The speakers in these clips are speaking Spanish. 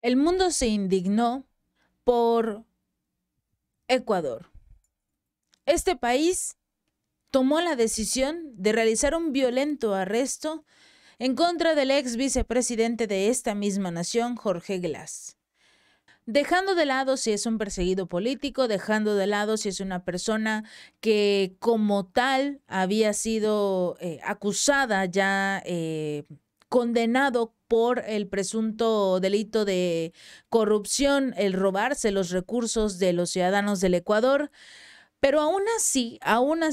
El mundo se indignó por Ecuador. Este país tomó la decisión de realizar un violento arresto en contra del ex vicepresidente de esta misma nación, Jorge Glass. Dejando de lado si es un perseguido político, dejando de lado si es una persona que como tal había sido acusada ya, condenado por el presunto delito de corrupción, el robarse los recursos de los ciudadanos del Ecuador. Pero aún así,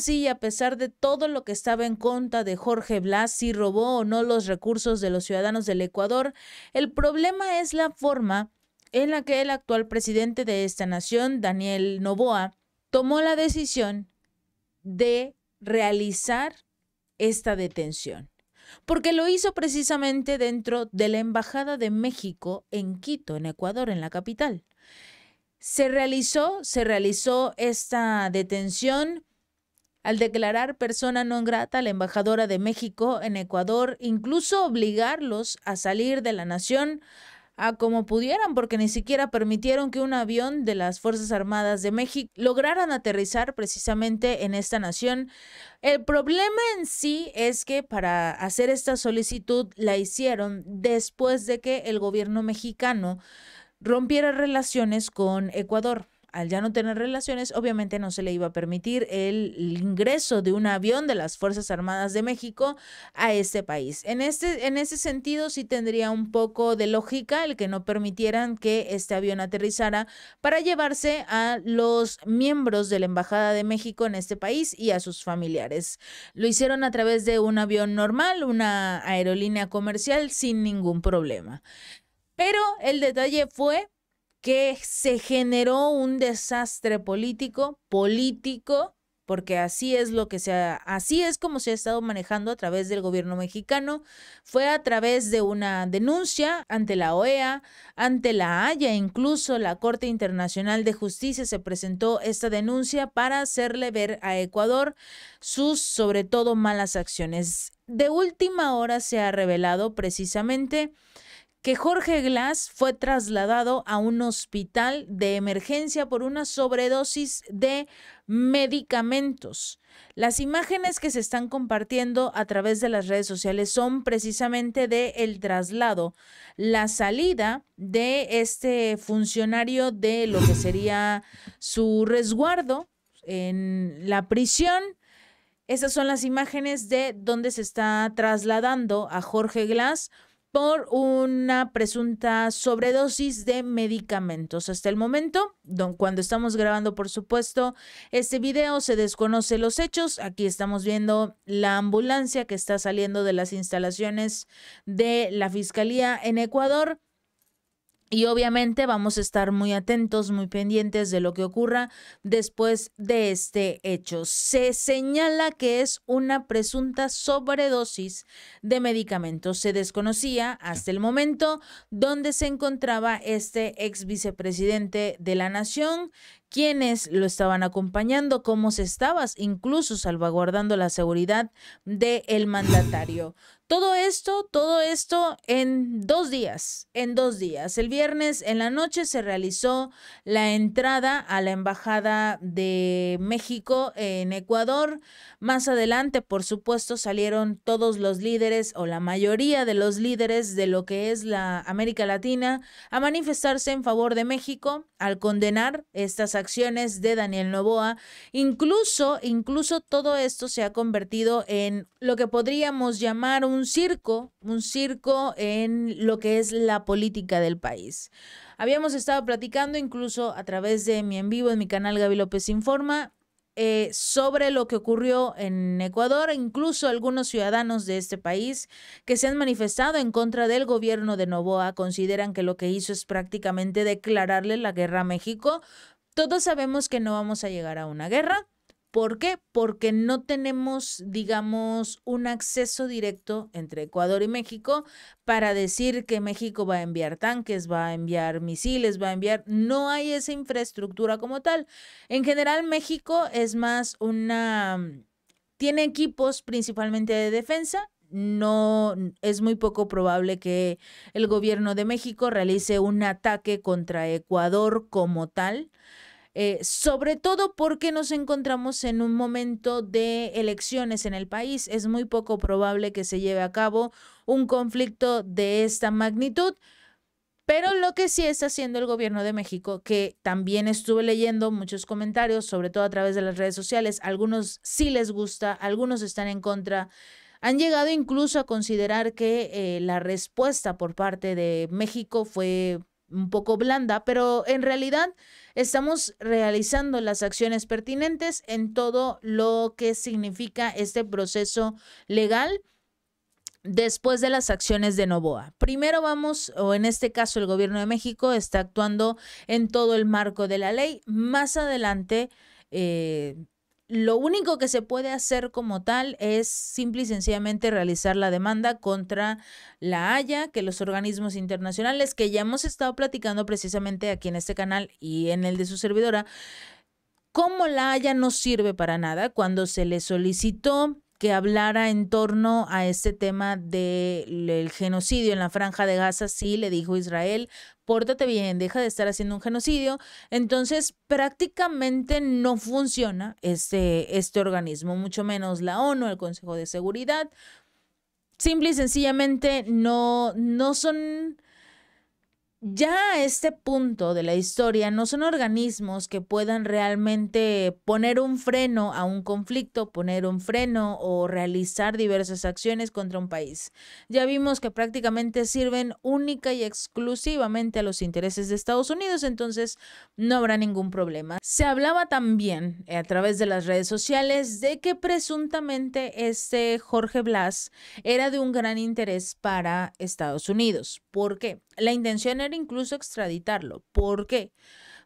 y a pesar de todo lo que estaba en contra de Jorge Glass, si robó o no los recursos de los ciudadanos del Ecuador, el problema es la forma en la que el actual presidente de esta nación, Daniel Noboa, tomó la decisión de realizar esta detención. Porque lo hizo precisamente dentro de la Embajada de México en Quito, en Ecuador, en la capital. Se realizó esta detención al declarar persona non grata a la embajadora de México en Ecuador, incluso obligarlos a salir de la nación a como pudieran, porque ni siquiera permitieron que un avión de las Fuerzas Armadas de México lograran aterrizar precisamente en esta nación. El problema en sí es que para hacer esta solicitud la hicieron después de que el gobierno mexicano rompiera relaciones con Ecuador. Al ya no tener relaciones, obviamente no se le iba a permitir el ingreso de un avión de las Fuerzas Armadas de México a este país. En ese sentido, sí tendría un poco de lógica el que no permitieran que este avión aterrizara para llevarse a los miembros de la Embajada de México en este país y a sus familiares. Lo hicieron a través de un avión normal, una aerolínea comercial, sin ningún problema. Pero el detalle fue que se generó un desastre político, porque así es como se ha estado manejando a través del gobierno mexicano. Fue a través de una denuncia ante la OEA, ante la Haya, incluso la Corte Internacional de Justicia se presentó esta denuncia para hacerle ver a Ecuador sus, sobre todo, malas acciones. De última hora se ha revelado precisamente que Jorge Glass fue trasladado a un hospital de emergencia por una sobredosis de medicamentos. Las imágenes que se están compartiendo a través de las redes sociales son precisamente del traslado, la salida de este funcionario de lo que sería su resguardo en la prisión. Esas son las imágenes de donde se está trasladando a Jorge Glass por una presunta sobredosis de medicamentos. Hasta el momento, cuando estamos grabando, por supuesto, este video, se desconoce los hechos. Aquí estamos viendo la ambulancia que está saliendo de las instalaciones de la Fiscalía en Ecuador. Y obviamente vamos a estar muy atentos, muy pendientes de lo que ocurra después de este hecho. Se señala que es una presunta sobredosis de medicamentos. Se desconocía hasta el momento dónde se encontraba este ex vicepresidente de la nación, quiénes lo estaban acompañando, cómo se estaba incluso salvaguardando la seguridad del mandatario. Todo esto en 2 días, El viernes en la noche se realizó la entrada a la Embajada de México en Ecuador. Más adelante, por supuesto, salieron todos los líderes o la mayoría de los líderes de lo que es la América Latina a manifestarse en favor de México, al condenar estas acciones de Daniel Noboa. Incluso todo esto se ha convertido en lo que podríamos llamar un circo en lo que es la política del país. Habíamos estado platicando incluso a través de mi en vivo en mi canal Gaby López Informa sobre lo que ocurrió en Ecuador. Incluso algunos ciudadanos de este país que se han manifestado en contra del gobierno de Noboa consideran que lo que hizo es prácticamente declararle la guerra a México. Todos sabemos que no vamos a llegar a una guerra. ¿Por qué? Porque no tenemos, digamos, un acceso directo entre Ecuador y México para decir que México va a enviar tanques, va a enviar misiles, no hay esa infraestructura como tal. En general, México es más tiene equipos principalmente de defensa no es muy poco probable que el gobierno de México realice un ataque contra Ecuador como tal. Sobre todo porque nos encontramos en un momento de elecciones en el país. Es muy poco probable que se lleve a cabo un conflicto de esta magnitud. Pero lo que sí está haciendo el gobierno de México, que también estuve leyendo muchos comentarios, sobre todo a través de las redes sociales, algunos sí les gusta, algunos están en contra, han llegado incluso a considerar que la respuesta por parte de México fue un poco blanda, pero en realidad estamos realizando las acciones pertinentes en todo lo que significa este proceso legal después de las acciones de Noboa. Primero vamos, o en este caso el gobierno de México está actuando en todo el marco de la ley. Más adelante, lo único que se puede hacer como tal es simple y sencillamente realizar la demanda contra la Haya, que los organismos internacionales, que ya hemos estado platicando precisamente aquí en este canal y en el de su servidora, cómo la Haya no sirve para nada. Cuando se le solicitó que hablara en torno a este tema del genocidio en la Franja de Gaza, sí le dijo Israel, pórtate bien, deja de estar haciendo un genocidio. Entonces, prácticamente no funciona este organismo, mucho menos la ONU, el Consejo de Seguridad. Simple y sencillamente no son... Ya a este punto de la historia no son organismos que puedan realmente poner un freno a un conflicto, poner un freno o realizar diversas acciones contra un país. Ya vimos que prácticamente sirven única y exclusivamente a los intereses de Estados Unidos, entonces no habrá ningún problema. Se hablaba también a través de las redes sociales de que presuntamente este Jorge Blas era de un gran interés para Estados Unidos. ¿Por qué? La intención era incluso extraditarlo. ¿Por qué?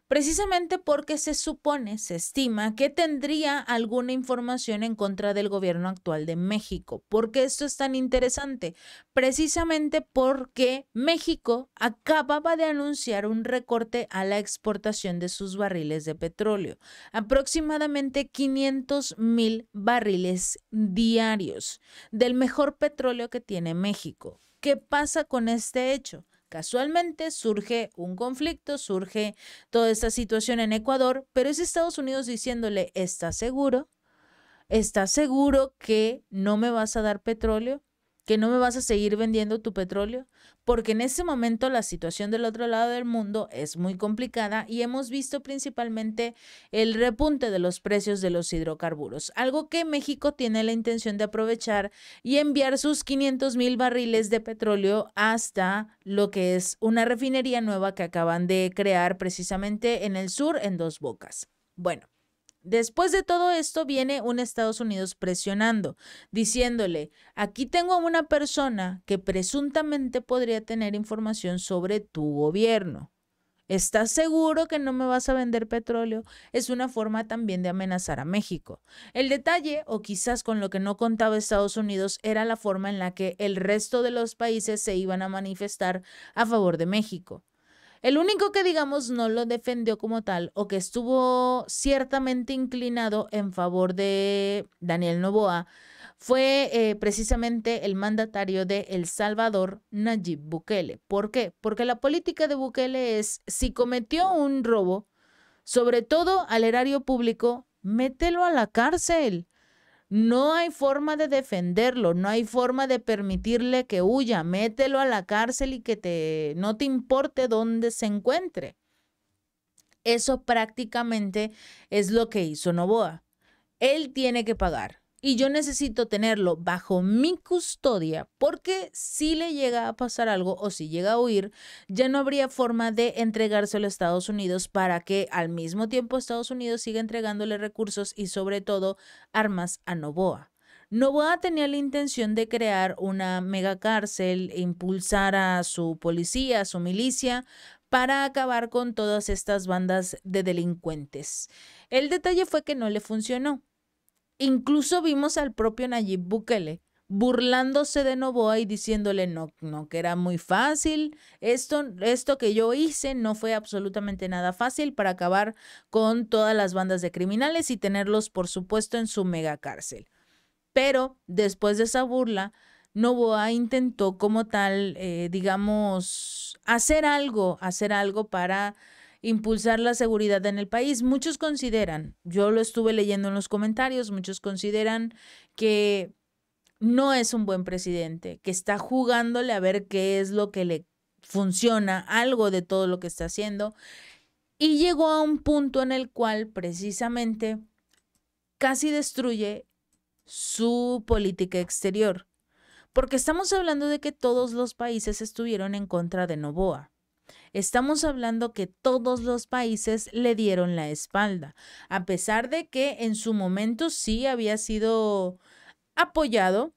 Precisamente porque se supone, se estima que tendría alguna información en contra del gobierno actual de México. ¿Por qué esto es tan interesante? Precisamente porque México acababa de anunciar un recorte a la exportación de sus barriles de petróleo, aproximadamente 500,000 barriles diarios del mejor petróleo que tiene México. ¿Qué pasa con este hecho? Casualmente surge un conflicto, surge toda esta situación en Ecuador, pero es Estados Unidos diciéndole, ¿estás seguro? ¿Estás seguro que no me vas a dar petróleo? ¿Que no me vas a seguir vendiendo tu petróleo? Porque en este momento la situación del otro lado del mundo es muy complicada y hemos visto principalmente el repunte de los precios de los hidrocarburos, algo que México tiene la intención de aprovechar y enviar sus 500,000 barriles de petróleo hasta lo que es una refinería nueva que acaban de crear precisamente en el sur, en Dos Bocas. Bueno. Después de todo esto viene un Estados Unidos presionando, diciéndole, aquí tengo a una persona que presuntamente podría tener información sobre tu gobierno. ¿Estás seguro que no me vas a vender petróleo? Es una forma también de amenazar a México. El detalle, o quizás con lo que no contaba Estados Unidos, era la forma en la que el resto de los países se iban a manifestar a favor de México. El único que, digamos, no lo defendió como tal o que estuvo ciertamente inclinado en favor de Daniel Noboa fue precisamente el mandatario de El Salvador, Nayib Bukele. ¿Por qué? Porque la política de Bukele es, si cometió un robo, sobre todo al erario público, mételo a la cárcel. No hay forma de defenderlo, no hay forma de permitirle que huya, mételo a la cárcel y que no te importe dónde se encuentre. Eso prácticamente es lo que hizo Noboa. Él tiene que pagar y yo necesito tenerlo bajo mi custodia porque si le llega a pasar algo o si llega a huir, ya no habría forma de entregárselo a Estados Unidos para que al mismo tiempo Estados Unidos siga entregándole recursos y sobre todo armas a Noboa. Noboa tenía la intención de crear una mega cárcel e impulsar a su policía, a su milicia, para acabar con todas estas bandas de delincuentes. El detalle fue que no le funcionó. Incluso vimos al propio Nayib Bukele burlándose de Noboa y diciéndole no, que era muy fácil, esto que yo hice no fue absolutamente nada fácil para acabar con todas las bandas de criminales y tenerlos, por supuesto, en su mega cárcel. Pero después de esa burla, Noboa intentó como tal, digamos, hacer algo para impulsar la seguridad en el país. Muchos consideran, yo lo estuve leyendo en los comentarios, muchos consideran que no es un buen presidente, que está jugándole a ver qué es lo que le funciona, algo de todo lo que está haciendo, y llegó a un punto en el cual precisamente casi destruye su política exterior, porque estamos hablando de que todos los países estuvieron en contra de Noboa. Estamos hablando que todos los países le dieron la espalda, a pesar de que en su momento sí había sido apoyado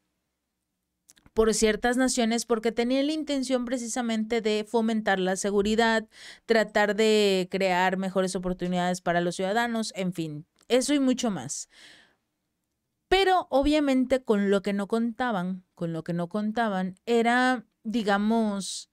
por ciertas naciones porque tenía la intención precisamente de fomentar la seguridad, tratar de crear mejores oportunidades para los ciudadanos, en fin, eso y mucho más. Pero obviamente con lo que no contaban era, digamos,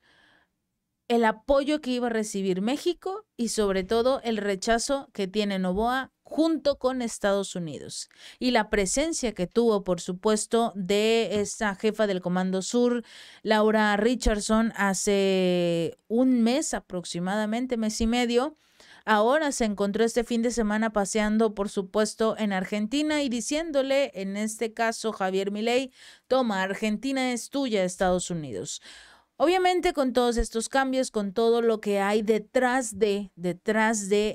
el apoyo que iba a recibir México y sobre todo el rechazo que tiene Noboa junto con Estados Unidos y la presencia que tuvo, por supuesto, de esta jefa del Comando Sur, Laura Richardson, hace un mes aproximadamente, mes y medio. Ahora se encontró este fin de semana paseando, por supuesto, en Argentina y diciéndole, en este caso, Javier Milei, toma, Argentina es tuya, Estados Unidos. Obviamente con todos estos cambios, con todo lo que hay detrás de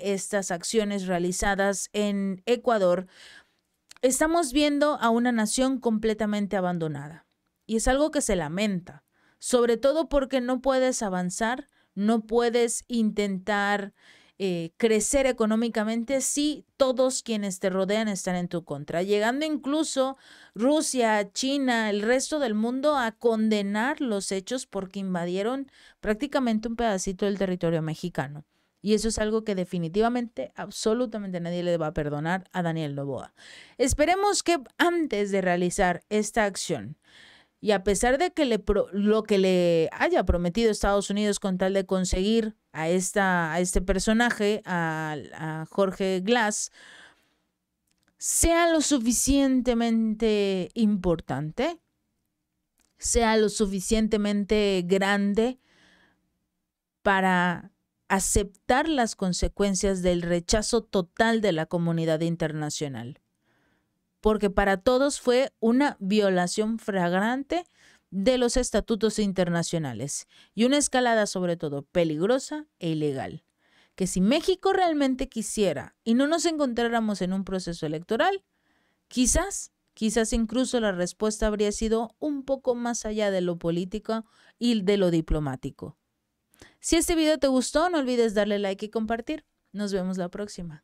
estas acciones realizadas en Ecuador, estamos viendo a una nación completamente abandonada. Y es algo que se lamenta, sobre todo porque no puedes avanzar, no puedes intentar crecer económicamente si todos quienes te rodean están en tu contra, llegando incluso Rusia, China, el resto del mundo a condenar los hechos porque invadieron prácticamente un pedacito del territorio mexicano. Y eso es algo que definitivamente, absolutamente nadie le va a perdonar a Daniel Noboa. Esperemos que antes de realizar esta acción, y a pesar de que lo que le haya prometido Estados Unidos con tal de conseguir a este personaje, a Jorge Glass, sea lo suficientemente importante, sea lo suficientemente grande para aceptar las consecuencias del rechazo total de la comunidad internacional. Porque para todos fue una violación flagrante de los estatutos internacionales y una escalada sobre todo peligrosa e ilegal, que si México realmente quisiera y no nos encontráramos en un proceso electoral, quizás incluso la respuesta habría sido un poco más allá de lo político y de lo diplomático. Si este video te gustó, no olvides darle like y compartir. Nos vemos la próxima.